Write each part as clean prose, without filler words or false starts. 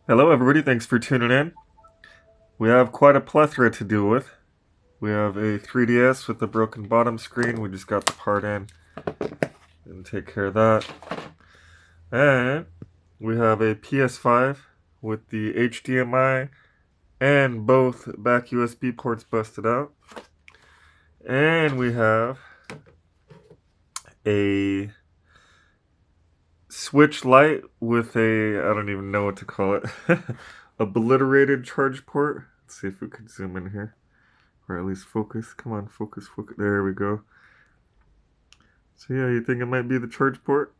Hello, everybody. Thanks for tuning in. We have quite a plethora to deal with. We have a 3DS with a broken bottom screen. We just got the part in and take care of that. And we have a PS5 with the HDMI and both back USB ports busted out. And we have a Switch Lite with I don't even know what to call it, obliterated charge port. Let's see if we can zoom in here. Or at least focus. Come on, focus, focus. There we go. So yeah, you think it might be the charge port?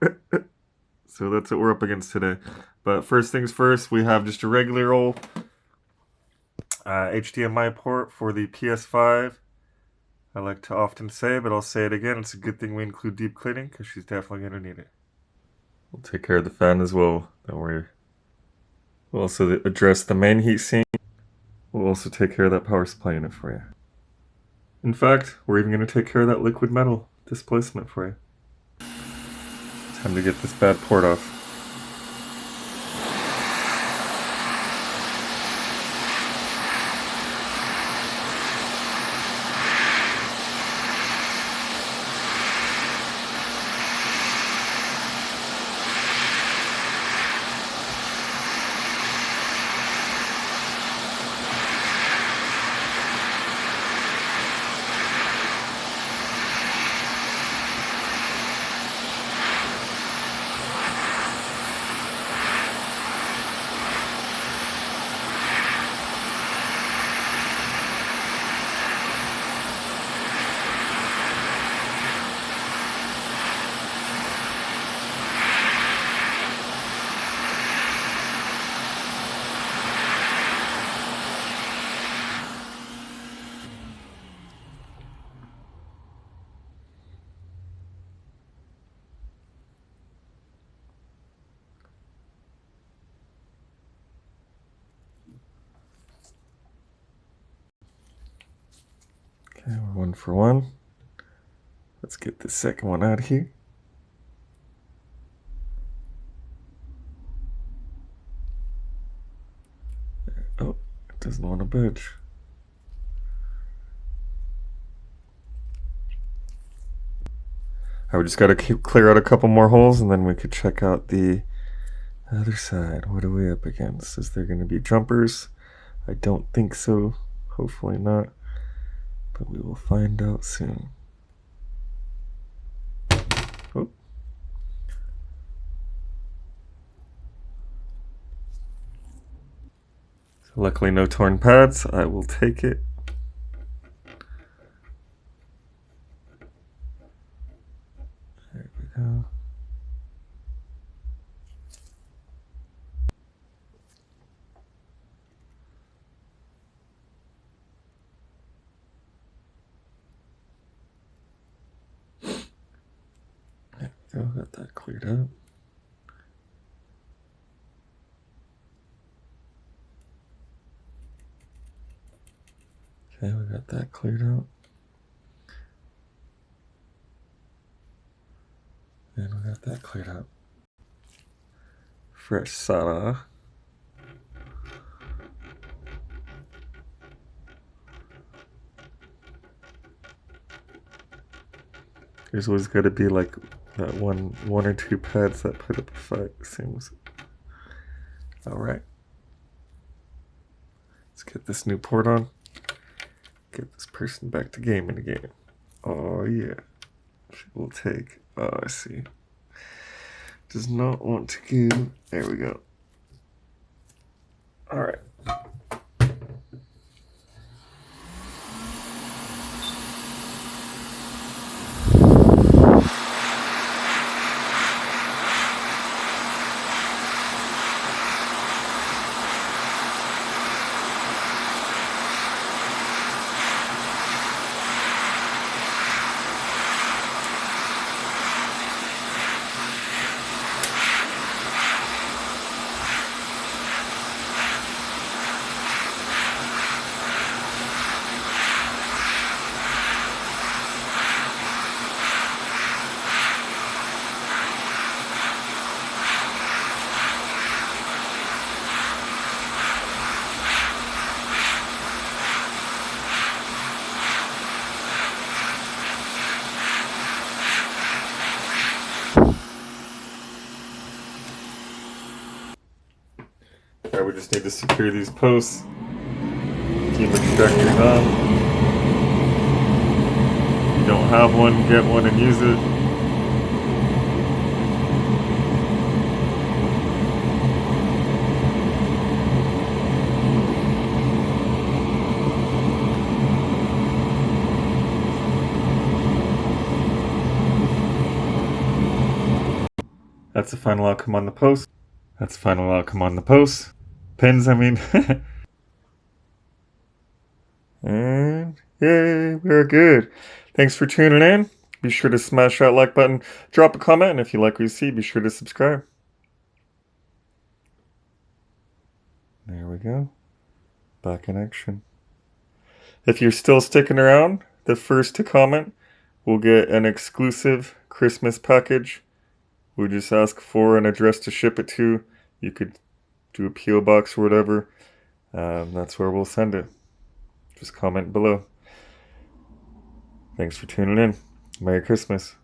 So that's what we're up against today. But first things first, we have just a regular old HDMI port for the PS5. I like to often say, but I'll say it again. It's a good thing we include deep cleaning because she's definitely going to need it. We'll take care of the fan as well. Don't worry. We'll also address the main heatsink. We'll also take care of that power supply unit for you. In fact, we're even going to take care of that liquid metal displacement for you. Time to get this bad port off. Okay, we're 1 for 1. Let's get the second one out of here. Oh, it doesn't want to budge. We just got to clear out a couple more holes and then we could check out the other side. What are we up against? Is there going to be jumpers? I don't think so. Hopefully not. But we will find out soon. Oh. So luckily no torn pads. I will take it. There we go. There we go. Got that cleared up. Okay, we got that cleared out. And we got that cleared out. Fresh solder. There's always got to be like that one or two pads that put up a fight, it seems. Alright. Let's get this new port on. Get this person back to gaming again. Oh yeah. She will take. Oh, I see. Does not want to go. There we go. Alright. Alright, we just need to secure these posts. Keep extractors on. If you don't have one, get one and use it. That's the final outcome on the post. That's the final outcome on the post. Pins, I mean. And yay, we're good. Thanks for tuning in. Be sure to smash that like button, drop a comment, and if you like what you see, be sure to subscribe. There we go. Back in action. If you're still sticking around, the first to comment will get an exclusive Christmas package. We just ask for an address to ship it to. You could do a P.O. box or whatever. That's where we'll send it. Just comment below. Thanks for tuning in. Merry Christmas.